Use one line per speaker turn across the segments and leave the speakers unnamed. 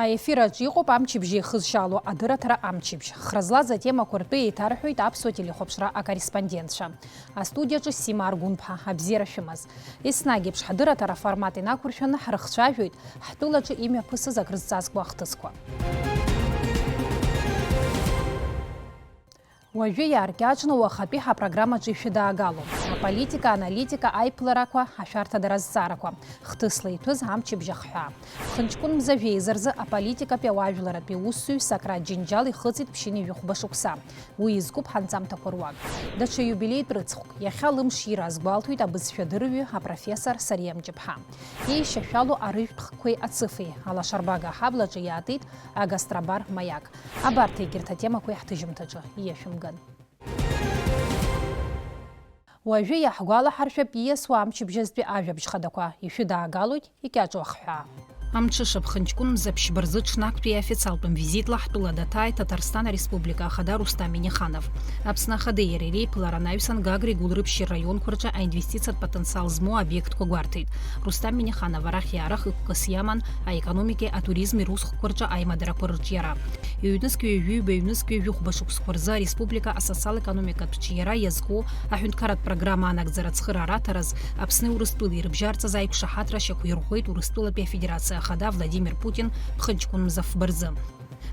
Эфираҿ иҟоуп амчыбжьы ихызшьало адырраҭара амчыбжь. Хразлаз атемақәа ртәы еиҭарҳәоит аԥсуа телехәаԥшра акорреспондентцәа. Астудиаҿы Сима Аргәынԥҳа, абзиара шәымаз. Еснагь еиԥш ҳадырраҭара аформат инақәыршәаны ҳрыхцәажәоит ҳтәылаҿы имҩаԥысыз акрызҵазкуа ахҭысқәа. Уажәы иааркьаҿны уахатәи ҳапрограммаҿы ишәыдаагалом. Аполитика, аналитика, аиԥыларақәа, ашәарҭадара азҵаарақәа. Хҭысла иҭәыз амчыбжь ахҳәаа. Хынҷкәын Мзавеиза рзы аполитикатәи ауаажәларатәи усзуҩ Сократ Џьынџьал ихыҵит ԥшьыни ҩы-хәба шықәса. Уи изкуп ҳанҵамҭақәа руак. Даҽа иубилеитә рыцхәк. Иахьа лымш ира азгәалҭоит абызшәадырҩы апрофессор Сариа Мҷыԥҳа. Еишьашәалоу арыжәтәхқәеи ацыфеи. Алашарбага аҳаблаҿы иаатит агастрабар Маяк. Абарҭ егьырҭ атемақәа иаҳҭыжьымҭаҿы ииашәымган. Уажәы иаҳгәалаҳаршәап ииасуа амчыбжьазтәи ажәабжь хадақәа. Ишәыдаагалоит икьаҿу ахҳәаа. Амҽышап Хынҷкәын Мзаԥшьба рзы ҽнактәи официалтәым визитла ҳтәыла даҭааит Татарстан Ареспублика ахада Рустам Миниханов. Аԥсны ахадеи иареи реиԥылара анаҩсан Гагреи Гәылрыԥшьи раионқәа рҿы аинвестициатә потенциал змоу обиектқәа гәарҭеит. Рустам Миниханов арахь иаарах ықәкыс иаман аекономикеи атуризми русхқәа рҿы аимадарақәа рырҿиара. Иҩнызқьҩы-ҩҩба, ҩнызқьҩы-ҩы-хәба шықәсқәа рзы ареспублика асоциал-економикатә ҿиара иазку аҳәынҭқарратә программа анагӡара ацхыраараҭараз Аԥсни Урыстәылеи ирыбжьарҵаз аиқәшаҳаҭра шьақәирӷәӷәеит Урыстәылатәи афедерациа ахада Владимир Путин Хынҷкәын Мзафба рзы.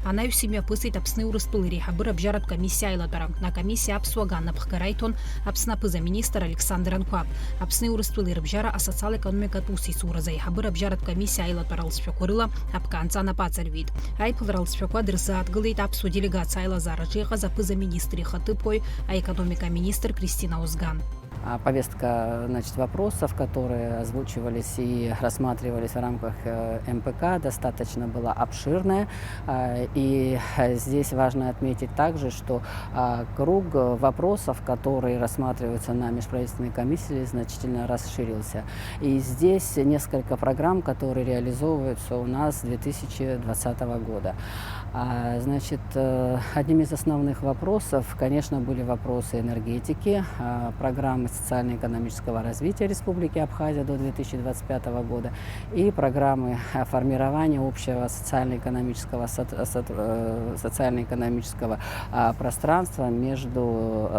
Анаҩс имҩаԥысит Аԥсни Урыстәылеи реиҳабыра абжьаратә комиссиа аилатәара. Акомиссиа аԥсуа аганнаԥхгара иҭон Аԥсны аԥыза-министр Александр Анқәаб. Аԥсни Урыстәылеи рыбжьара асоциал-економикатә усеицуразы аиҳабыра абжьаратә комиссиа аилатәара алҵшәақәа рыла аԥкаанҵа анапы аҵарҩит. Аиԥылара алҵшәақәа дырзааҭгылеит аԥсуа делегациа аилазаараҿы иҟаз аԥыза-министр ихаҭыԥуаҩ аекономика министр Кристина Озган.
Повестка, вопросов, которые озвучивались и рассматривались в рамках МПК, достаточно была обширная. И здесь важно отметить также, что круг вопросов, которые рассматриваются на межправительственной комиссии, значительно расширился. И здесь несколько программ, которые реализовываются у нас с 2020 года. Значит, одним из основных вопросов, конечно, были вопросы энергетики, программы социально-экономического развития Республики Абхазия до 2025 года и программы формирования общего социально-экономического пространства между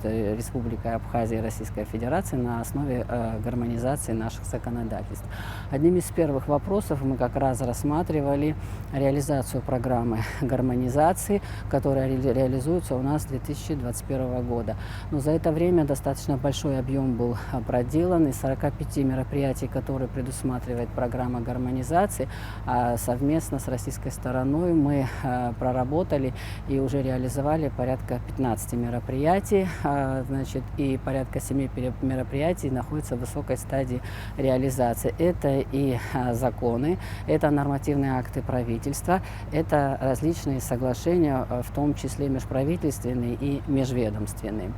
Республикой Абхазия и Российской Федерацией на основе гармонизации наших законодательств. Одним из первых вопросов мы как раз рассматривали реализацию программы гармонизации, которая реализуется у нас с 2021 года. Но за это время достаточно большой объем был проделан. Из 45 мероприятий, которые предусматривает программа гармонизации, совместно с российской стороной мы проработали и уже реализовали порядка 15 мероприятий. Значит, и порядка 7 мероприятий находятся в высокой стадии реализации. Это и законы, это нормативные акты правительства, это различные соглашения, в том числе межправительственные и межведомственные.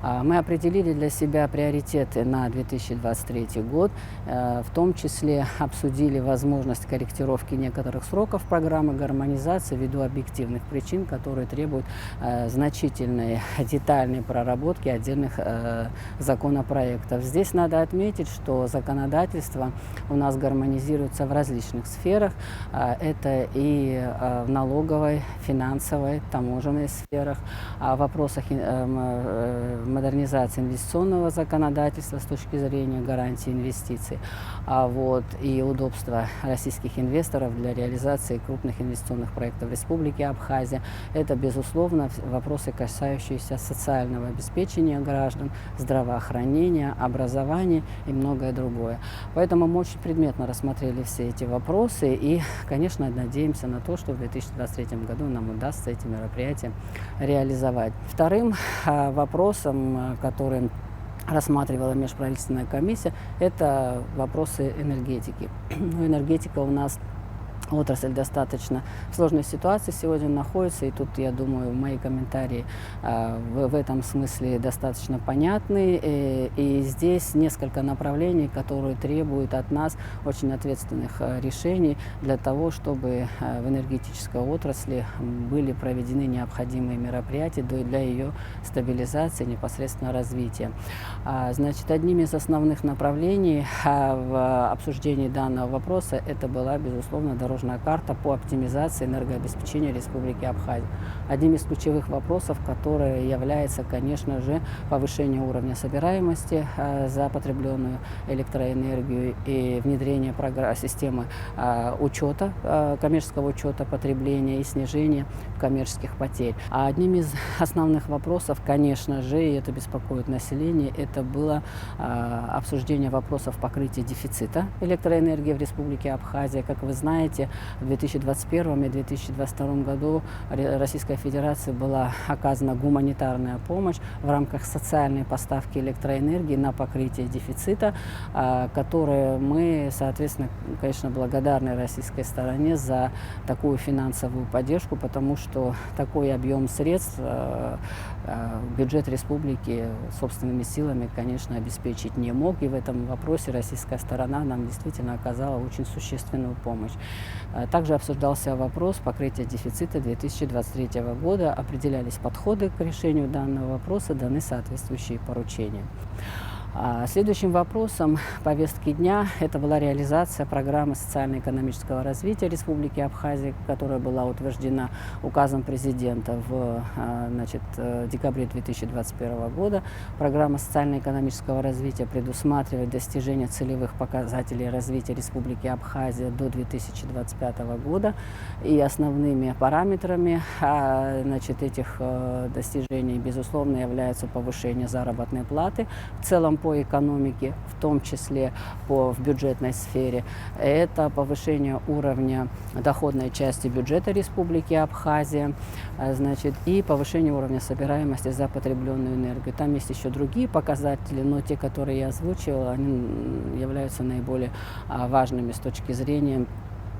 Мы определили для себя приоритеты на 2023 год, в том числе обсудили возможность корректировки некоторых сроков программы гармонизации ввиду объективных причин, которые требуют значительной детальной проработки отдельных законопроектов. Здесь надо отметить, что законодательство у нас гармонизируется в различных сферах. Это и в налоговой, финансовой, таможенной сферах, в вопросах модернизации инвестиционного законодательства с точки зрения гарантии инвестиций, и удобства российских инвесторов для реализации крупных инвестиционных проектов в Республике Абхазия. Это, безусловно, вопросы, касающиеся социального обеспечения граждан, здравоохранения, образования и многое другое. Поэтому мы очень предметно рассмотрели все эти вопросы и, конечно, надеемся на то, что в 2023 году нам удастся эти мероприятия реализовать. Вторым вопросом, который рассматривала межправительственная комиссия, это вопросы энергетики. Энергетика у нас отрасль достаточно в сложной ситуации сегодня находится, и тут, я думаю, мои комментарии в этом смысле достаточно понятны. И здесь несколько направлений, которые требуют от нас очень ответственных решений для того, чтобы в энергетической отрасли были проведены необходимые мероприятия для ее стабилизации, непосредственно развития. Значит, одним из основных направлений в обсуждении данного вопроса это была, безусловно, дорожная дорожная карта по оптимизации энергообеспечения Республики Абхазия. Одним из ключевых вопросов, который является, конечно же, повышение уровня собираемости за потребленную электроэнергию и внедрение системы учета, коммерческого учета потребления и снижения коммерческих потерь. А одним из основных вопросов, конечно же, и это беспокоит население, это было обсуждение вопросов покрытия дефицита электроэнергии в Республике Абхазия. Как вы знаете, в 2021 и 2022 году Российской Федерации была оказана гуманитарная помощь в рамках социальной поставки электроэнергии на покрытие дефицита, которые мы, соответственно, конечно, благодарны российской стороне за такую финансовую поддержку, потому что такой объем средств бюджет республики собственными силами, конечно, обеспечить не мог. И в этом вопросе российская сторона нам действительно оказала очень существенную помощь. Также обсуждался вопрос покрытия дефицита 2023 года. Определялись подходы к решению данного вопроса, даны соответствующие поручения. Следующим вопросом повестки дня это была реализация программы социально-экономического развития Республики Абхазия, которая была утверждена указом президента в декабре 2021 года. Программа социально-экономического развития предусматривает достижение целевых показателей развития Республики Абхазия до 2025 года. И основными параметрами этих достижений, безусловно, являются повышение заработной платы в целом по экономике, в том числе в бюджетной сфере. Это повышение уровня доходной части бюджета Республики Абхазия, и повышение уровня собираемости за потребленную энергию. Там есть еще другие показатели, но те, которые я озвучивала, они являются наиболее важными с точки зрения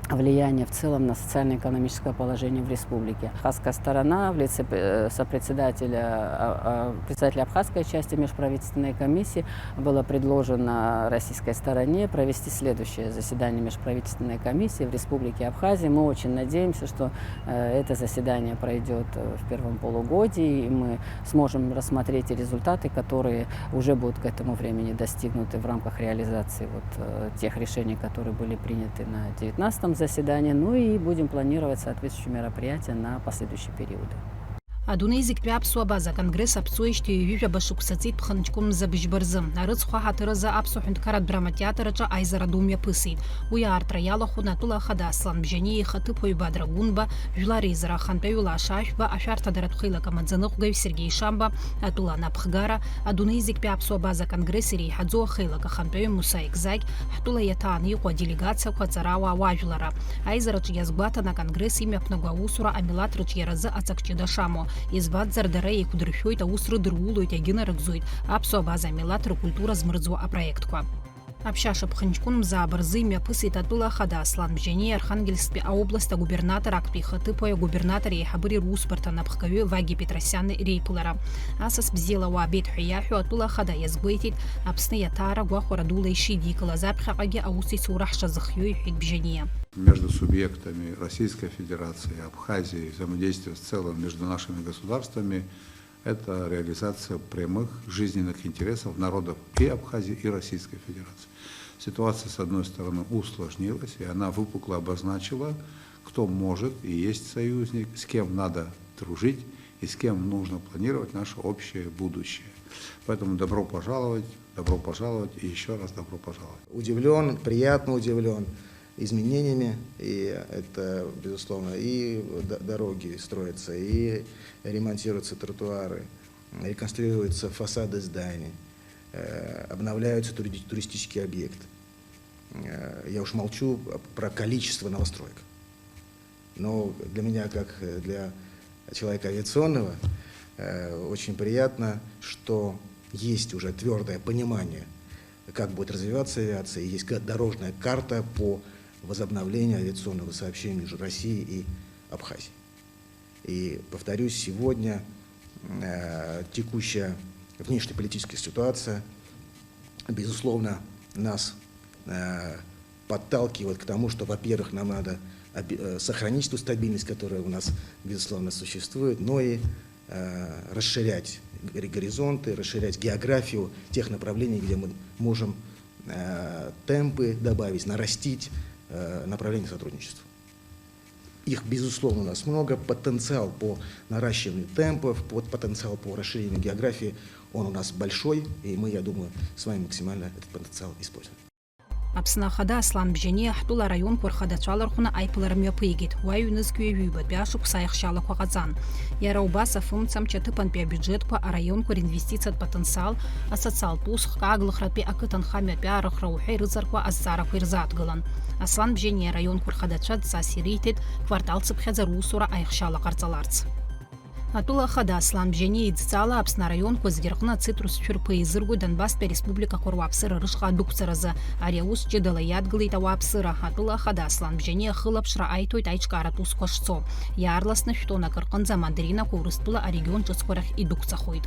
влияние в целом на социально-экономическое положение в республике. Абхазская сторона в лице председателя абхазской части межправительственной комиссии было предложено российской стороне провести следующее заседание межправительственной комиссии в Республике Абхазия. Мы очень надеемся, что это заседание пройдет в первом полугодии, и мы сможем рассмотреть результаты, которые уже будут к этому времени достигнуты в рамках реализации тех решений, которые были приняты на 19-м заседании, и будем планировать соответствующие мероприятия на последующие периоды.
Адуней зикпи апсуа база конгресс апсуешти южа башуксацит пханчкум забжбарзым. Арыцхуа хатырыза апсу хунткарат драма театрача айзара думя пысит. Уя артраяло хунатула хадаслан бжани хатып хойба драгунба жлари зара хантаюла шашба ашарта даратхила камадзанух гай Сергей Шамба атула напхгара. Адуней зикпи апсуа база конгрессери хадзо хила кахантаю Мусаик Зайк хатула ятани ко делегация квацарава важлара. Айзарач язгбата на конгресс имя пнагуаусура амилатрыч яразы ацакчида шамо. Избат зардарей кудрыхёйт аусры дырулуйт ягина рыгзуйт. Апсуа база милатры культура змырзу апроектку. Общаша пханчкун за барзымя пысы татула хадаслан бжени Архангельской области губернатор Акпиха тыпая губернатор Ехабыри Руспорта на пхкаве Ваги Петросяны Рейпулара. Асас бзела у обед хуяхю атула хада язгбейтит апсны ятара гуахурадула ищи дикала запхагаги ауси сурахша захью и бжения.
Между субъектами Российской Федерации, Абхазии, взаимодействие в целом между нашими государствами – это реализация прямых жизненных интересов народов и Абхазии, и Российской Федерации. Ситуация, с одной стороны, усложнилась, и она выпукло обозначила, кто может и есть союзник, с кем надо дружить и с кем нужно планировать наше общее будущее. Поэтому добро пожаловать и еще раз добро пожаловать.
Удивлен, приятно удивлен изменениями, и это, безусловно, и дороги строятся, и ремонтируются тротуары, реконструируются фасады зданий, обновляются туристические объекты. Я уж молчу про количество новостроек. Но для меня, как для человека авиационного, очень приятно, что есть уже твердое понимание, как будет развиваться авиация, и есть дорожная карта по возобновлению авиационного сообщения между Россией и Абхазией. И, повторюсь, сегодня текущая внешнеполитическая ситуация, безусловно, нас подталкивает к тому, что, во-первых, нам надо сохранить ту стабильность, которая у нас, безусловно, существует, но и расширять горизонты, расширять географию тех направлений, где мы можем темпы добавить, нарастить направление сотрудничества. их, безусловно, у нас много. Потенциал по наращиванию темпов, потенциал по расширению географии, он у нас большой, и мы, я думаю, с вами максимально этот потенциал используем.
Аԥсны ахада Аслан Бжьани ҳтәыла араионқәа рхадацәалархәны аиԥылара мҩаԥигеит. Уа ҩнызқьҩы ҩбатәи ашықәса аихшьалақәа ҟаҵан. Иара убас афымцамч аҭыԥантәи абиуџьетқәа араионқәа ринвестициатә потенциал, асоциалтә усхк, аглыхратәи ақыҭанхамҩатәи аарыхра уҳәа ирыҵаркуа азҵаарақәа ирзааҭгылан. Аслан Бжьани араионқәа рхадацәа дҵас ириҭеит кварталцыԥхьаӡа русура аихшьала ҟарҵаларц. Атәыла ахада Аслан Бжьани идҵала Аԥсны араионқәа зегьы рҟны ацитрус цәырқәа еизырго Донбасстәи ареспубликақәа руааԥсыра рышҟа адәықәҵаразы. Ари аус ҷыдала иадгылеит ауааԥсыра. Атәыла ахада Аслан Бжьани ахылаԥшра аиҭоит аиҿкааратә усқәа шцо. Иаарласны шәтәонак рҟынӡа амандаринақәа Урыстәыла арегион ҿыцқәа рахь идәықәҵахоит.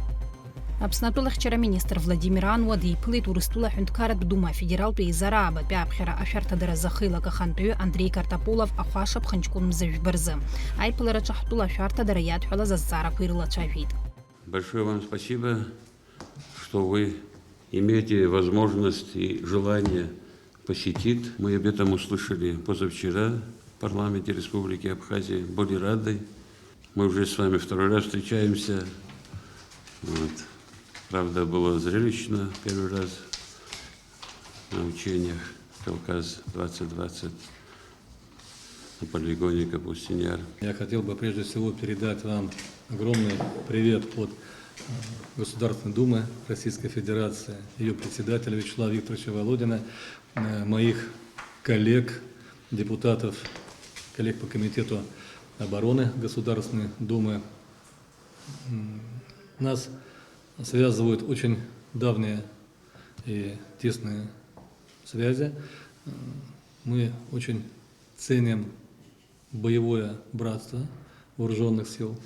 Аԥсны атәылахьчара министр Владимир Ануа диԥылеит Урыстәыла аҳәынҭқарратә дума афедералтә еизара аабатәи аԥхьара ашәарҭадара захыйлак ахантәаҩы Андрей Картополов ахәаша ԥхынҷкәын Мзажәба рзы. Аиԥылараҿы ҳтәыла ашәарҭадара иадҳәалаз азҵаарақәа ирылацәажәеит.
Большое вам спасибо, что вы имеете возможность и желание посетить. Мы об этом услышали позавчера в парламенте Республики Абхазия. Были рады. Мы уже с вами второй раз встречаемся. Вот. Правда, было зрелищно первый раз на учениях Кавказ-2020 на полигоне Капустин-Яр.
Я хотел бы прежде всего передать вам огромный привет от Государственной Думы Российской Федерации, ее председателя Вячеслава Викторовича Володина, моих коллег, депутатов, коллег по Комитету обороны Государственной Думы. Нас связывают очень давние и тесные связи. Мы очень ценим боевое братство вооруженных сил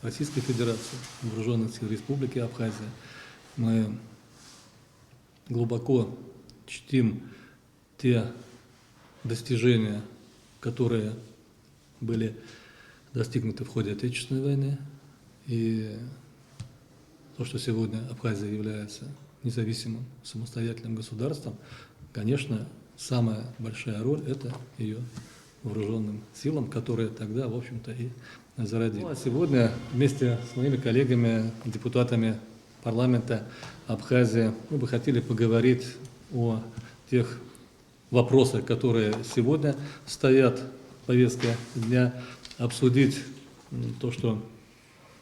Российской Федерации, вооруженных сил Республики Абхазия. Мы глубоко чтим те достижения, которые были достигнуты в ходе Отечественной войны, и то, что сегодня Абхазия является независимым самостоятельным государством, конечно, самая большая роль – это ее вооруженным силам, которые тогда, в общем-то, и зародились. Ну, а сегодня вместе с моими коллегами, депутатами парламента Абхазии, мы бы хотели поговорить о тех вопросах, которые сегодня стоят в повестке дня, обсудить то, что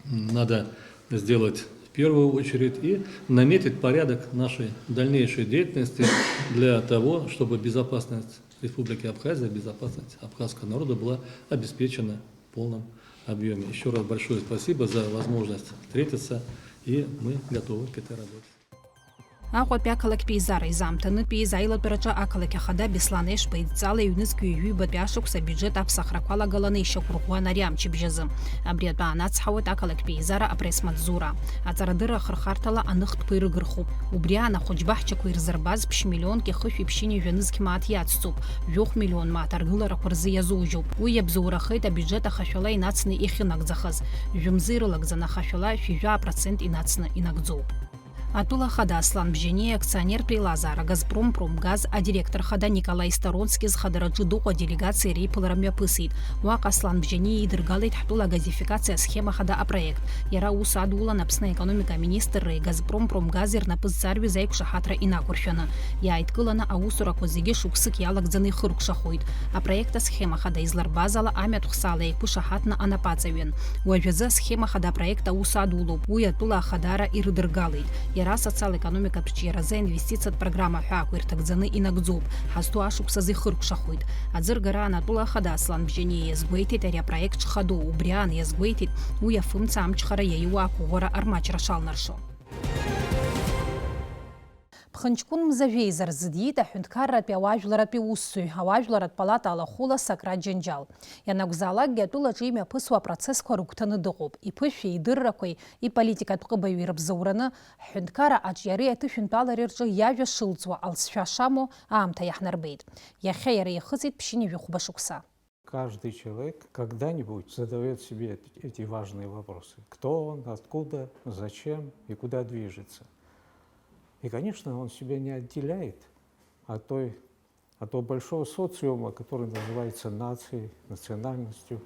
надо сделать в первую очередь, и наметить порядок нашей дальнейшей деятельности для того, чтобы безопасность Республики Абхазия, безопасность абхазского народа была обеспечена в полном объеме. Еще раз большое спасибо за возможность встретиться, и мы готовы к этой работе.
Аҟәатәи ақалақьтәи еизара изаамҭанытәи из аилатәараҿы ақалақь ахада Беслан Ешба идҵала иҩнызқьҩы ҩбатәи ашықәса абиуџьет аԥсахрақәа алагаланы ишьақәырӷәӷәан ари амчыбжьазы. Абри атәы анацҳауеит ақалақьтәи еизара апресс-маҵзура. Аҵарадырра ахырхарҭала аныхтәқәа ирыгырхуп. Убри аан ахәыҷбаҳчақәа ирзырбаз ԥшь-миллионки хышәи ԥшьыни жәанызқь мааҭ иацҵоуп. Жәохә миллион мааҭ аргыларақәа рзы иазужьуп. Уи иабзоурахеит абиуџьет ахашәала инацны ихьынагӡахаз. Жәымзы ирылагӡан ахашәала 50% инацны инагӡоуп. Атәыла ахада Аслан Бжьани акционертә еилазаара Газпром Промгаз адиректор хада Николай Сторонски зхадараҿы дыҟоу аделегациа реиԥылара мҩаԥысит. Уаҟа Аслан Бжьани идыргалеит ҳтәыла агазификациа асхема хада апроект. Иара ус адулан Аԥсны аекономика министрреи Газпром Промгази рнапызҵарҩыз аиқәшаҳаҭра инақәыршәаны. Иааидкыланы аусурақәа зегьы шықәсык иалагӡаны ихыркәшахоит. Апроект асхема хада изларбаз ала амҩатә хсаала еиқәышаҳаҭны анапаҵаҩын. Уажәазы асхема хада апроект аус адулоуп. Уи атәыла ахадара ирыдыргалеит. Иара асоциал-економикатә ҿиаразы аинвестициатә программа ҳәаақәа ирҭагӡаны инагӡоуп. Ҳазҭо ашықәсазы ихыркәшахоит. Аӡыргараан атәыла ахада Аслан Бжьани иазгәеиҭеит ари апроект шхадоу. Убри аан иазгәеиҭеит уи афымца амчхара иаиуа ақәыӷәӷәара армаҷра шалнаршо. Ԥхынҷкәын Мзажәеизар зыдиит аҳәынҭқарратәи ауаажәларатәи усзуҩ, ауаажәларатә палата алахәыла Сократ Џьанџьал. Ианакәзаалакгьы атәылаҿы имҩаԥысуа апроцессқәа рыгәҭаны дыҟоуп. Иԥышәеи идыррақәеи иполитикатә ҟыбаҩи рыбзоураны ҳҳәынҭқарра аҿиареи аҭышәынтәалареи рҿы иажәа шылҵуа алҵшәа шамоу аамҭа иаҳнарбеит. Иахьа иара ихыҵит ԥшьыни жәохәба шықәса.
Каждый человек когда-нибудь задает себе эти важные вопросы. Кто он, откуда, зачем и куда движется. И, конечно, он себя не отделяет от той от того большого социума, который называется нацией, национальностью.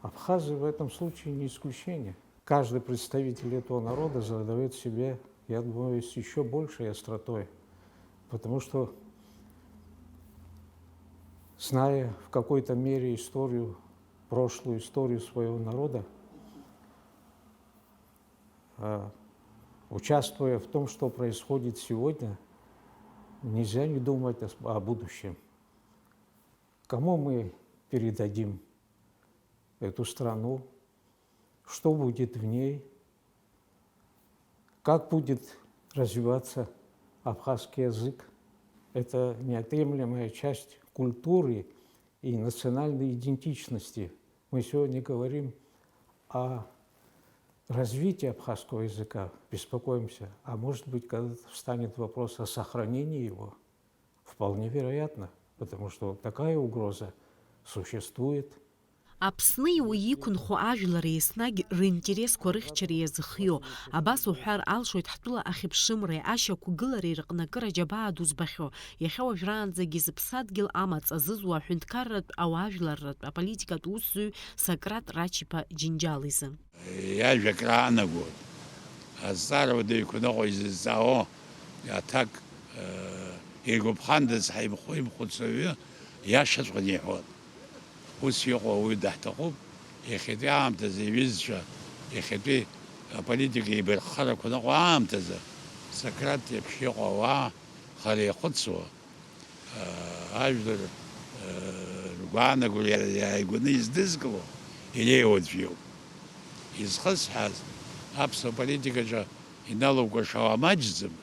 Абхазы в этом случае не исключение. Каждый представитель этого народа задает себе, я думаю, с еще большей остротой, потому что, зная в какой-то мере историю, прошлую историю своего народа, участвуя в том, что происходит сегодня, нельзя не думать о будущем. Кому мы передадим эту страну, что будет в ней, как будет развиваться абхазский язык. Это неотъемлемая часть культуры и национальной идентичности. Мы сегодня говорим о развитии абхазского языка, беспокоимся. А может быть, когда-то встанет вопрос о сохранении его. Вполне вероятно, потому что такая угроза существует.
Аԥсны иуиқәынхо ажәлар еснагь ринтересқәа рыхьчара иазыхио, абас уҳәар алшоит ҳтәыла ахьыԥшымреи ашьақәгылареи рҟны акыр аџьабаа ду збахьоу, иахьа уажәраанӡагьы зыԥсадгьыл амаҵ азызуа аҳәынҭқарратә ауаажәларратә аполитикатә усзуҩ Сократ Рачиԥа Џьынџьал изы.
Иажәак раанагоит, азҵаара уадаҩқәа ныҟәо изызҵаауа аҭак игәаԥхандаз ҳаимхәыцу аҩы иашаҵәҟьаны иҳәон. Ус иҟоу ауаҩы даҳҭахуп, иахьатәи аамҭазы иҩызцәа, иахьатәи аполитика еибарххарақәа ныҟәо аамҭазы Сократ иеиԥш иҟоу ауаа хара иахәыцуа ажәлар ргәаанагара иааигәаны издызкыло илеиуа аӡәиоуп. Изхысҳәааз аԥсуа политикаҿы иналукәашауа маҷӡам,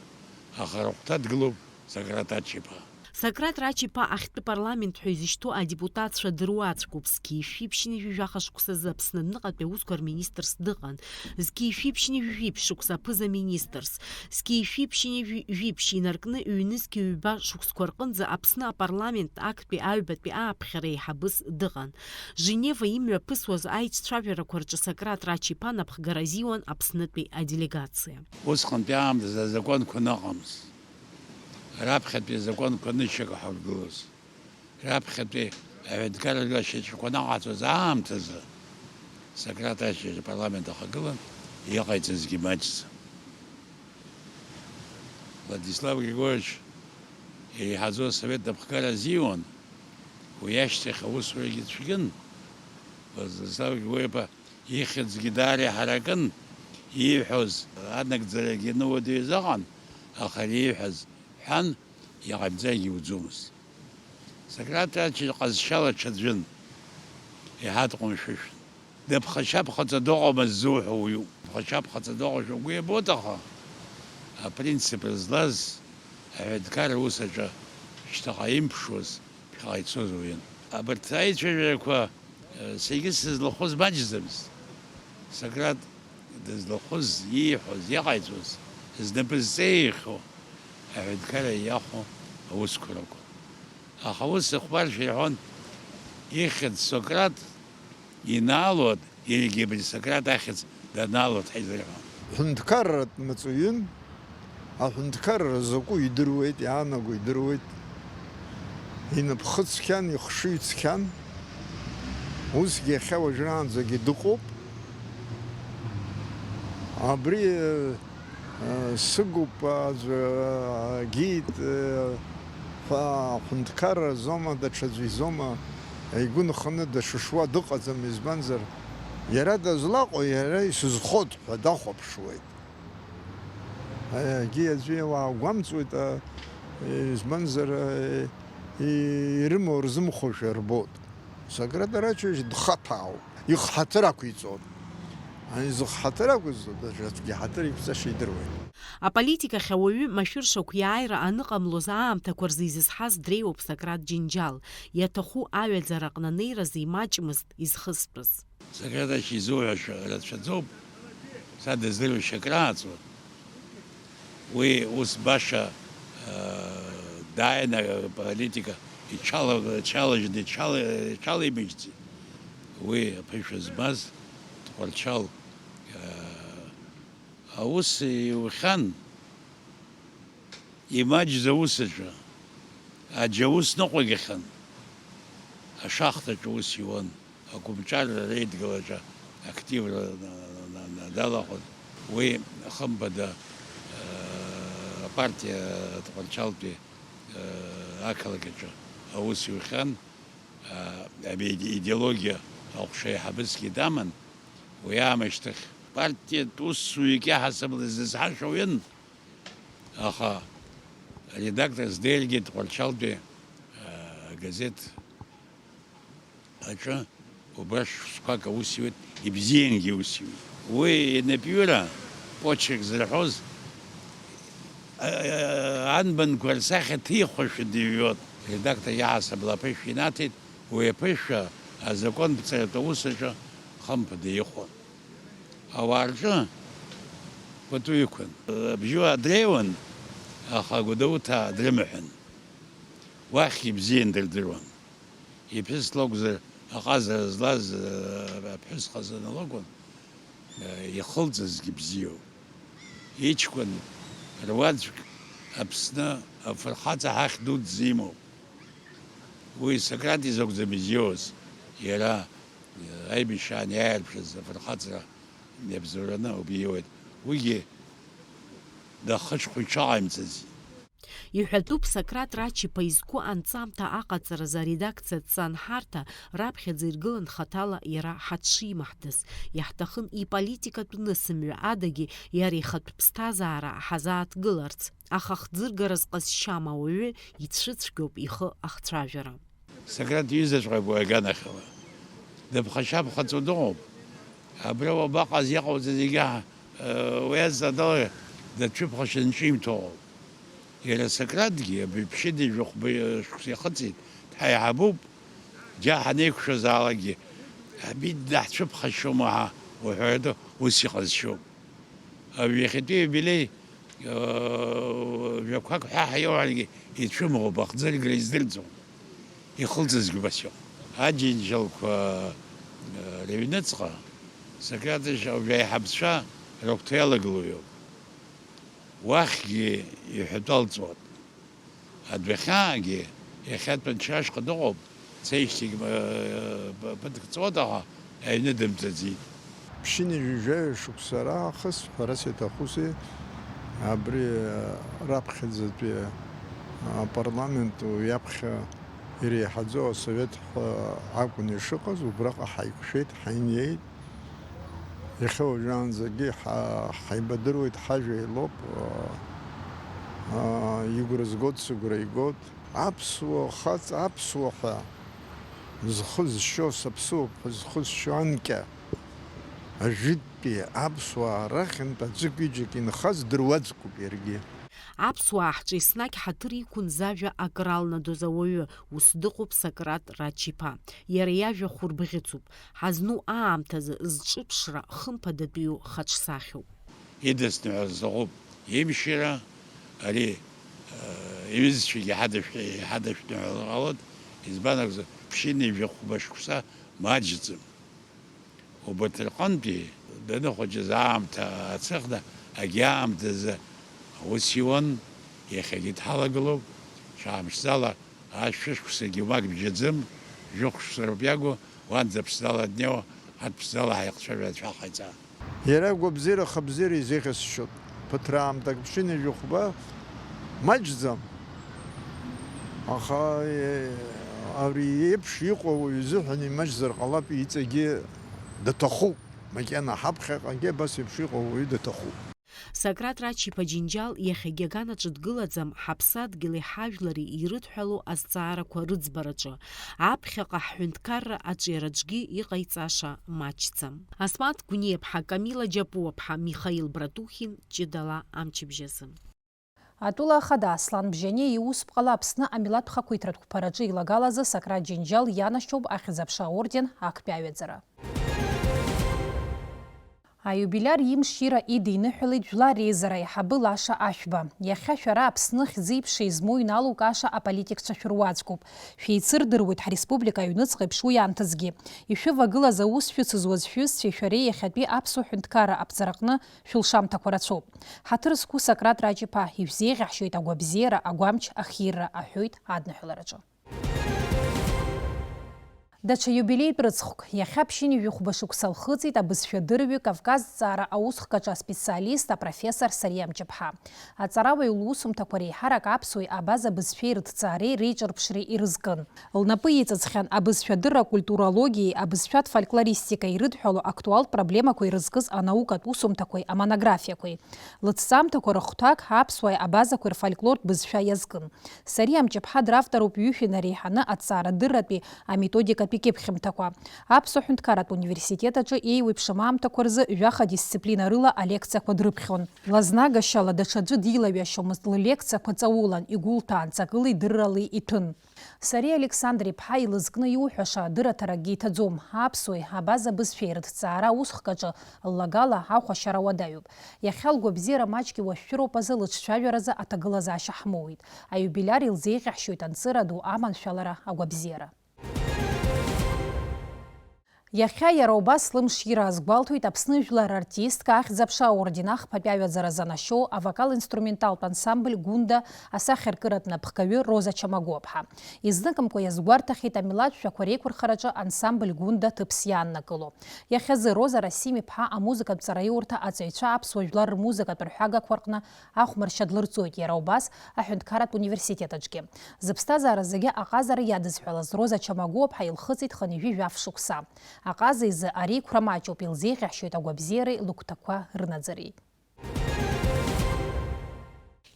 аха рыхәҭа дгылоуп Сократ Ачиԥа.
Сократ Рачиԥа ахьтәы парламент ҳәа изышьҭоу адепутатцәа дыруаӡәкуп. Зқьи-шәиԥшьни жәаха шықәсазы Аԥсны аныҟатәи аусқәа рминистрс дыҟан. Зқьи-шәиԥшьни жәиԥшь шықәса аԥыза-министрс. Зқьи-шәиԥшьни жәиԥшь инаркны ҩнызқьи ҩба шықәсқәа рҟынӡа Аԥсны апарламент актәи аҩбатәи ааԥхьара еиҳабыс дыҟан. Женева имҩаԥысуаз аиццәажәарақәа рҿы Сократ Рачиԥа напхгара азиуан Аԥснытәи аделегациа.
Усҟантәи аамҭазы азакәанқәа ныҟамыз. Раԥхьатәи азакәанқәа нышьак ҳаргылоз. Раԥхьатәи аҳәынҭқарратә ашьаҿақәа наҟаҵоз аамҭазы Сократ Ачиԥа апарламент ахагылан иҟаиҵазгьы маҷӡам. Владислав Григорьевич еиҳаӡоу асовет напхгара азиуан, уи ашьҭахь аусурагьы цәгьын. Владислав Григорьев ихьӡгьы даара иҳаракын, ииҳәоз анагӡарагьы ныуадаҩ заҟан, аха ииҳәаз ҳәан иҟаимҵагьы иуӡомызт. Сократ Ачиԥа ҟазшьала ҽаӡәын, иаҳа дҟәымшәышәын. Дыԥхашьаԥхаҵа дыҟамызт зуҳәо уаҩуп. Дыԥхашьаԥхаҵа дыҟамшәа угәы иабоит, аха апринцип злаз аҳәынҭқар усаҿы шьҭахьҟа имԥшуаз ԥхьаҟа ицоз уаҩын. Абарҭ аицәажәарақәа сегьы сызлахәыз маҷӡамызт. Сократ дызлахәыз, ииҳәоз, иҟаиҵоз, знапы зҵеихьоу аҳәынҭқарра иахәо аусқәа ракәын. Аха ус ихәмаршәа иҳәон, ихьӡ Сократ инаалоит, иаргьы абри Сократ ахьӡ данаалоит ҳаизырҳәон.
Ҳәынҭқарратә маҵуҩын, аҳәынҭқарра закәу идыруеит, иаанаго идыруеит. Инапхы цқьан, ихшыҩ цқьан. Усгьы иахьа уажәраанӡагьы дыҟоуп. Абри сыгуп гид ҳәынҭқарра зома, даҽаӡәы изома, игәы нханы дашышуа дыҟаӡам, избанзар иара дызлаҟоу, иара исызхоит ҳәа дахәаԥшуеит. Егьи аӡәы уаагәамҵуеит, избанзар ирымоу рзымхошәа рбоит. Сократ Рачипович дхаҭаауп, ихҳаҭыр ақәиҵоит. Изыхҳаҭыр ақәиҵо, даҽаӡәгьы ҳаҭыр иқәҵаша идыруеит.
Аполитикахь ауаҩы машәыршақә иааира аныҟамлоз аамҭақәа рзы изызҳаз дреиуоуп Сократ Џьынџьал. Иаҭаху аҩаӡара аҟны анеиразы имаҷмызт изхыстәыз.
Сократ Ачиԥа изуҳәаша рацәаӡоуп, са дыздыруашьа акрааҵуан. Уи ус баша дааины аполитика иҽалажьны иҽалеимыжьӡеит. Уи аԥышәа змаз Тҟәарчал аус иухьан, имаҷыз аусаҿы аџьаус ныҟәагьахьан, ашахҭаҿ ус иуан, акомҿар реидгылаҿы активла далахәын. Уи хымԥада апартиа Тҟәарчалтәи ақалақь аҿы аус иухьан, идеологиа аҟәша еиҳабысгьы даман. Уи аамышьҭахь партиатә усзуҩык иаҳасабала зызҳашоу уин, аха редакторс деилгеит Тҟәарчалтәи газеҭ аҿы убра шықәсқәак аус иуит, ибзиангьы аус иуит. Уи инапҩыра почерк зырҳәоз анбанқәа рсахьа ҭихуашәа дыҩуан. Редактор иаҳасабала аԥышәа инаҭеит, уи аԥышәа азаконԥҵаратә аус аҿы хымԥада ихәон. Ауаа рҿы пату иқәын. Абжьы дреиуан, аха Гәдоуҭаа дрымаҳәан. Уахь ибзиан дырдыруан. Иԥҳәыс лакәзар, аҟазара злаз аԥҳәыс ҟазаны лакәын, ихылҵызгьы бзиоуп. Иҷкәын руаӡәк Аԥсны афырхаҵа ҳахь дуӡӡа имоуп. Уи Сократ изакәӡам изиоз, иара аибашьраан иааирԥшыз афырхаҵара иабзоураны ауп ииуеит. Уигьы дахыҽхәо иҽааимҵази.
Иҳәатәуп Сократ Рачиԥа изку анҵамҭа аҟаҵаразы аредакциатә ҵанҳарҭа раԥхьаӡа иргылан хаҭала иара ҳаҽшимаҳдаз. Иаҳҭахын иполитикатә нысымҩа адагьы иара ихатә ԥсҭазаара ҳазааҭгыларц. Аха хӡыргараз ҟазшьам ауаҩы ицәыцәгьоуп ихы ахцәажәара.
Сократ иҩызаҵәҟьоуп уи аганахьала. Дыԥхашьаԥхаҵо дыҟоуп. Абра уабаҟаз иҟауҵаз зегьы уи азадала дацәыԥхашьаны ҿимҭуоуп. Иара Сократгьы абаҩ-ԥшьыда ижәохәба шықәса ихыҵит, дҳаиҳабуп, џьа ҳанеиқәшәазаалакгьы, абит даҳцәыԥхашьома ҳа уҳәарада ус иҟазшьоуп. Иахьатәи иубилеи жәақәак ҳәаҳа иоуҳәаргьы ицәымӷуп, ахӡыргара издырӡом. Ихылҵызгьы убасоуп. Аџьынџьалқәа рыҩныҵҟа Сократ ажәаеиҳабацәа рыгәҭа иалагылоуп. Уахьгьы иҳәатәалҵуан. Адәахьаагьы иахьатәи ашҟа дыҟоуп, цеижьҭеигь ԥыҭк ҵуадаха аҩны дымҵаӡит.
Ԥшьыни жәаҩа шықәса раахыс ҳәарас иаҭахузеи абри раԥхьаӡатәи апарламент иаԥхьа иреиҳаӡоу асовет акәын ишыҟаз, убраҟа ҳаиқәшәеит, ҳаиниеит. Иахьа уажәраанӡагьы ҳаибадыруеит, ҳажәа еилоуп, игәра згоит, сыгәра игоит. Аԥсуа хаҵа, аԥсуа ҳәа зхы зшьо, саԥсуоуп ҳәа зхы зшьо анкьа ажәытәтәи аԥсуаа рахьынтә аӡәк-ҩыџьак инхаз дыруаӡәкуп иаргьы.
Аԥсуаа ҳҿы еснагь ҳаҭыр иқәын зажәа акралнадоз ауаҩы, ус дыҟоуп Сократ Рачиԥа. Иара иажәа хәырбӷьыцуп, ҳазну аамҭазы зҿыԥшра хымԥадатәиу хаҿсахьоуп.
Идысныҳәаз заҟоуп имшьара, ари иҩызцәагьы иҳадашәныҳәало ҟалоит, избан акәзар ԥшьыни жәохәба шықәса маҷӡам. Убарҭ рҟынтәи даныхәыҷыз аамҭа ацыхда, агьаамҭазы аус иуан, иахьагьы дҳалагылоуп, шаамшьӡала ашәышықәсагьы уак бжьаӡым, жәохәшықәса роуп иагу, уанӡа ԥшӡала днеиуа, арҭ ԥшӡала ҳаиҟцәажәара шәаҟаиҵаа.
Иара гәабзиара хабзиара изеиӷьасшьот. Ԥыҭраамҭак ԥшьыни жәохәба маҷӡам. Аха ари еиԥш иҟоу ауаҩ изыҳәан имаҷзар ҟалап, иҵегьы даҭахуп. Макьана ҳаԥхьаҟагьы абас еиԥш иҟоу ауаҩы даҭахуп.
Сократ Рачиԥа Џьынџьал иахьагьы аганаҿы дгылаӡам ҳаԥсадгьыли ҳажәлари ирыдҳәалоу азҵаарақәа рыӡбараҿы. Аԥхьаҟа ҳҳәынҭқарра аҿиараҿгьы иҟаиҵаша маҷӡам. Асмаҭ Гәниа-ԥҳа, Камила Џьапуа-ԥҳа, Михаил Братухин, Ҷыдала амчыбжьазы.
Атәыла ахада Аслан Бжьани иусп ҟала Аԥсны амилаҭтә хақәиҭратә қәԥараҿы илагалазы Сократ Џьынџьал ианашьҭоуп ахьӡ-аԥша орден актәи аҩаӡара. Аиубиляр имшира идиныҳәалеит жәлар реизара иаҳабы Лаша Ашәба. Иахьа шәара Аԥсны хьӡы-иԥша измоу иналукааша аполитикцәа шәыруаӡәкуп. Шәеицырдыруеит ҳреспублика аҩныҵҟа иԥшу иаамҭазгьы. Ишәывагылаз аус шәыцызуаз шәҩызцәеи шәареи иахьатәи аԥсуа ҳәынҭқарра аԥҵараҟны шәылшамҭақәа рацәоуп. Ҳаҭыр зқәу Сократ Раџьаԥа ишәзеиӷьаҳшьоит агәабзиара, агәамч, ахирра аҳәоит адныҳәалараҿы. Даҽа иубилеитә рыцхәк иахьа ԥшьынҩажәи хәба-шықәса лхыҵит абызшәадырҩы Кавказ ҵаара аусхкаҿы аспециалист апрофессор Сариа Мҷыԥҳа. Аҵарауаҩ лусумҭақәа реиҳарак аԥсуеи абаза бызшәеи рыҭҵаареи реиҿырԥшреи ирызкын. Лнапы иҵыҵхьан абызшәадырра культурологиеи, абызшәатә фольклористикаи ирыдҳәало актуалтә проблемақәа ирызкыз анаукатә усумҭақәеи, амонографиақәеи. Лыҭҵаамҭақәа рыхәҭак аԥсуааи абазақәеи рфольклортә бызшәа иазкын. Сариа Мҷыԥҳа дравторуп ҩышәи нареиҳаны аҭҵаарадырратәи аметодикатә икьыԥхьымҭақәа. Аԥсуа ҳәынҭқарратә университет аҿы еиуеиԥшым аамҭақәа рзы ҩаха дисциплина рыла алекциақәа дрыԥхьон. Лазнагашьала даҽаӡәы дилаҩашьомызт, ллекциақәа ҵаулан, игәылҭәаан, ҵакыли дыррали иҭәын. Сариа Александр иԥҳа илызкны иуҳәаша дырраҭаракгьы иҭаӡом. Аԥсуеи абаза бызшәеи рыҭҵаара аусхкаҿы ллагала ахәашьара уадаҩуп. Иахьа лгәабзиара маҷк иуашәшәыроуп азы лыҿцәажәаразы аҭагылазаашьа ҳмоуит. Аиубиляр илзеиӷьаҳшьоит анҵыра ду аманшәалара, агәабзиара. Иахьа иара убас лымшира азгәалҭоит Аԥсны жәлар артистка ахьӡ-аԥша аорден ахԥатәи аҩаӡара занашьоу авокал-инструменталтә ансамбль Гунда асахьаркыратә напхгаҩы Роза Чамагәыԥҳа. Изныкымкәа иазгәарҭахьеит амилаҭ шәақәа реиқәырхараҿы ансамбль Гунда ҭыԥс иааннакыло. Иахьазы Роза Расим-иԥҳа амузыкатә ҵараиурҭа аҵаҩцәа аԥсуа жәлар рмузыкатә рҳәагақәа рҟны ахәмаршьа длырҵоит иара убас аҳәынҭқарратә университет аҿгьы. Зыԥсҭазаара зегьы аҟазара иадызҳәалаз Роза Чамагәыԥҳа илхыҵит хынҩажәи жәаф шықәса. Аҟаза изы ари қәра маҷуп, илзеиӷьаҳшьоит агәабзиареи лыгәҭақәа рынаӡареи.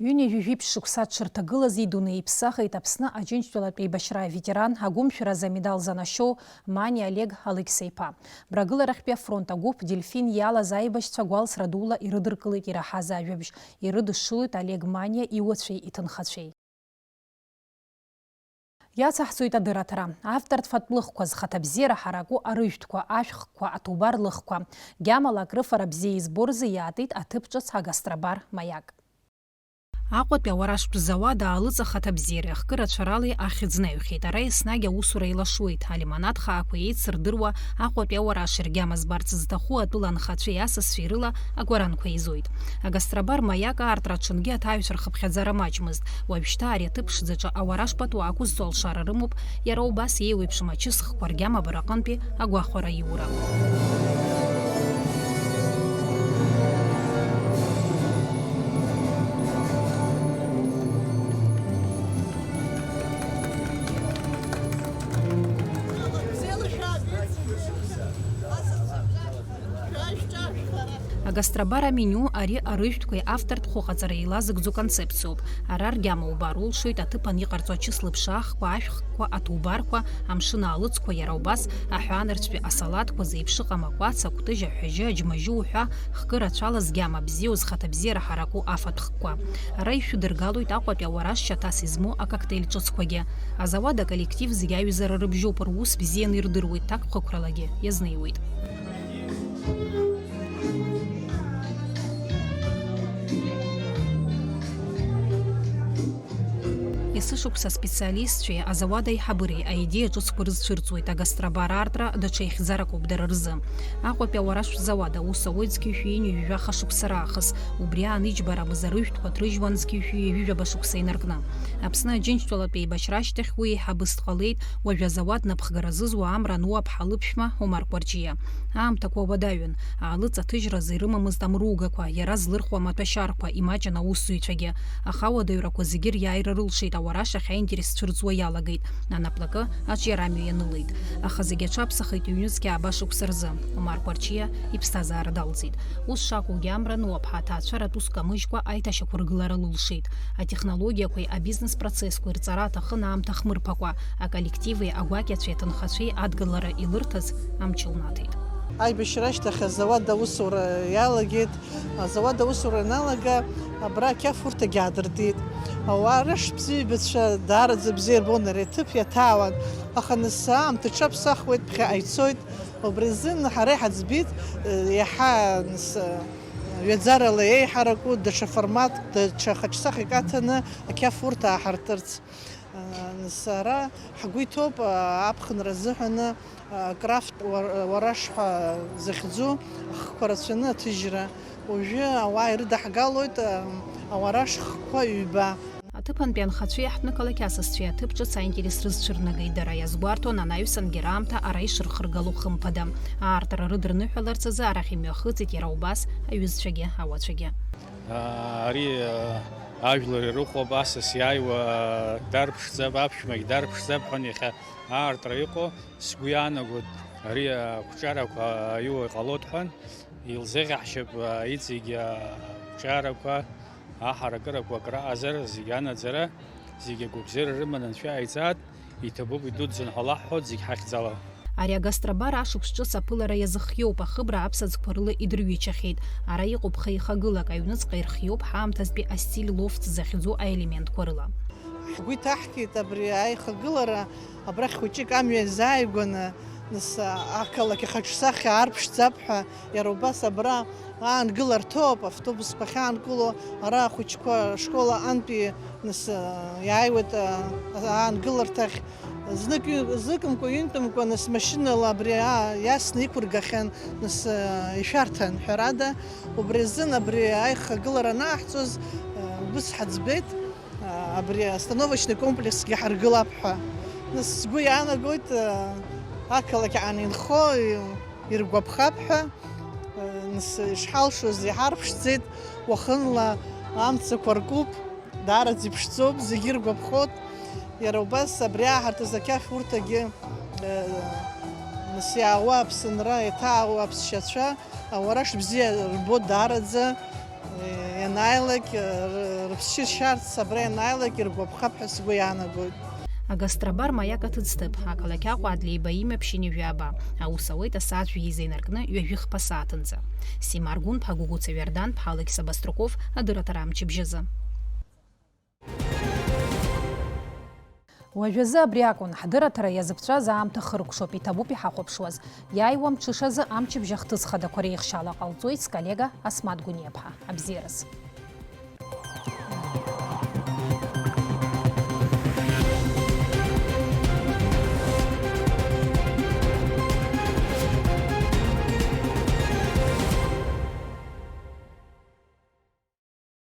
Ҩынҩажәи шықәса дшырҭагылаз идунеи иԥсахит Аԥсны Аџьынџьтәылатә еибашьра аветеран, агәымшәара замедал занашьоу Мани Олег Алексеиԥа. Брагыларахьтәи афронт агәыԥ Дельфин иалаз аибашьцәа гәалсра дула ирыдыркылеит ираҳаз ажәабжь. Ирыдышшылоит Олег Маниа иуацәеи иҭынхацәеи. Иацаҳҵоит адырраҭара. Автортәфатә лыхқәа зхаҭабзиара ҳараку арыжәтәқәа, ашәхқәа, аҭубар лыхқәа. Гьамала акрыфара бзиа избо рзы иаатит аҭыԥ ҿыц агастрабар Маяк. Аҟәатәи ауараштә зауад аалыҵахат абзиареи ахкырацәарали ахьыӡнаҩхьеит. Ара еснагь аусура еилашуеит. Алимонад хаақәа еицырдыруа Аҟәатәи ауараш ргьама збарц зҭаху атәыла анхацәеи асасцәеи рыла агәаранқәа еизоит. Агастрабар Маяк аартра аҽынгьы аҭаҩцәа рхыԥхьаӡара маҷмызт. Уажәшьҭа ари аҭыԥ ԥшӡаҿы ауараш пату ақәызҵо алшара рымоуп, иара убас еиуеиԥшым ачысхқәа ргьама бараҟынтәи агәахәара иура. Агастрабар аменю ари арыжәтәқәеи автортә хәыҟаҵара еилазыгӡо концепциоуп. Ара ргьама убар улшоит аҭыԥан иҟарҵо ачыслаԥшы ахқәа, ашәхқәа, аҭубарқәа, амшын аалыҵқәа, иара убас аҳәаанырцәтәи асалаҭқәа зеиԥш ыҟам акәац, акәтыжь, аҳәажьы, аџьмажьы уҳәа хкырацәала згьама бзиоу зхаҭабзиара ҳараку афатә хкқәа. Ара ишәыдыргалоит Аҟәатәи ауараш шьаҭас измоу акоктеиль ҿыцқәагьы. Азауад аколлектив зегьы аҩызара рыбжьоуп, рус бзианы ирдыруеит, ҭакԥхықәралагьы иазнеиуеит. Есышықәса аспециалистцәеи азауад аиҳабыреи аидеиа ҿыцқәа рызцәырҵуеит. Агастрабар аартра даҽа ихьӡарақәоуп дара рзы. Аҟәатәи ауараштә зауад аус ауеит зқьышәи ҩажәаха шықәса раахыс. Убри аан иџьбарамыз арыжәтәқәа ҭрыжьуан зқьышәи ҩажәаба шықәса инаркны. Аԥсны Аџьынџьтәылатә еибашьра ашьҭахь уи еиҳабыс дҟалеит уажәазауад напхгара зызуа Амра Нуаԥҳа лыԥшәма Омар Кәарҷиа. Аамҭақәа уадаҩын. Аалыҵаҭыжьразы ирымамызт амругақәа, иара злырхуа амаҭәашьарқәа, имаҷын аусзуҩцәагьы. Аха ауадаҩрақәа зегьы риааира рылшеит. Ауараш ахь аинтерес цәырҵуа иалагеит. Анаплакы аҿиарамҩа ианылеит. Аха зегьы аҽаԥсахит ҩнызқьаа абашықәса рзы. Омар Кәарҷиа иԥсҭазаара далҵит. Ус шакәугьы Амра Нуаԥҳа аҭаацәаратә ус камыжькәа аиҭашьақәа ргылара лылшеит. Атехнологиақәеи абизнес процессқәеи рҵара аҭахын аамҭа хмырԥакәа. Аколлективи, агәакьацәеи, аҭынхацәеи адгылара илырҭаз амч лнаҭеит.
Аибашьра ашьҭахь азауад аусура иалагеит. Азауад аусура аналага абра ақьафурҭагьы аадыртит. Ауараш бзиабацәа даараӡа бзиа ирбон ари аҭыԥ иаҭаауан. Аха нас аамҭа ҽаԥсахуеит, ԥхьаҟа ицоит. убри азын ҳара иҳаӡбит иаҳа ҩаӡарала еиҳараку даҽа формат, даҽа хаҿсахьак аҭаны ақьаф урҭ ааҳарҭырц. Ара ҳгәы иҭоуп аԥхынра азыҳәаны крафт уараш ҳәа захьӡу ахқәа рацәаны аҭыжьра. Уажәы ауаа ирыдаҳгалоит ауараш хқәа ҩба.
Аҭыԥантәи анхацәеи аҳҭнықалақь асасцәеи аҭыԥ ҿыц аинтерес рызцәырнагеит. Дара иазгәарҭон анаҩсангьы раамҭа ара ишырхыргало хымԥада. Аартра рыдырныҳәаларц азы арахь имҩахыҵит иара убас аҩызцәагьы ауацәагьы.
Ари ажәлар ирыхәап, асас иааиуа дарԥшӡап, аԥшәмагь дарԥшӡап ҳәан иахьа аартра иҟоу сгәы иаанагоит. Ари ақәҿиарақәа аиуа иҟалоит ҳәан илзеӷьаҳшьап иҵегь ақәҿиарақәа аҳаракырақәа акрааҟазар зегьы анаӡара, зегьы агәабзиара рыманы анцәа ааиҵаат, иҭабуп идуӡӡан ҳәа лаҳҳәоит зегь ҳахьӡала.
Ари агастрабар ашықәс ҿыц аԥылара иазыхиоуп, ахыбра аԥсаӡқәа рыла идырҩычахьеит. Ара иҟоуп хеихагылак, аҩныҵҟа ирхиоуп ҳаамҭазтәи астиль лофт захьӡу аелементқәа рыла.
Ҳгәы иҭаҳкит абри аихагылара, абрахь хәыҷык амҩа изааигәаны ақалақь ахаҿсахьа аарԥшӡап ҳәа, иара убас абра аангыларҭоуп, автобусқәа ахьаанкыло, ара ахәыҷқәа школа антәи иааиуеит аангыларҭахь. Зныкымкәа, ҩынтәымкәа машьынала абри иасны иқәыргахьан ишәарҭан ҳәарада. Убри азын абри аихагылара анааҳҵоз убыс ҳаӡбеит, абри астановочный комплексгьы ҳаргылап ҳәа. Сгәы иаанагоит ақалақь аанинхо иргәаԥхап ҳәа, ишҳалшоз иҳарԥшӡеит, уахынла амцақәа ркуп, даараӡа иԥшӡоуп, зегьы иргәаԥхоит. Иара убас абри ааҳарҭыз ақьаф урҭагьы иаауа аԥсынра, иҭаауа аԥсшьацәа ауараш бзиа рбот даараӡа, ианааилак рыԥсшьы ршьарц абра ианааилак иргәаԥхап ҳәа сгәы иаанагоит.
Агастрабар маиак аҭыӡҭыԥ, ақалақь Аҟәа адлеиба ԥшьини ҩаба. Аус ауеит асааҭ жәеиза инаркны ҩажәихԥа сааҭынӡа. Сима Аргәын-ԥҳа, Гугуца Виардан-ԥҳа, Алықьса Баструков, адырраҭара амчыбжьазы. Уажәазы абри акәын ҳдырраҭара иазыԥҵәаз аамҭа хыркәшоуп, иҭабуп иҳахәаԥшуаз. Иааиуа мҽышазы амчыбжьа хҭыс хадақәа реихшьаала ҟалҵоит сколлега Асмат Гәыниаԥҳа. Абзиараз.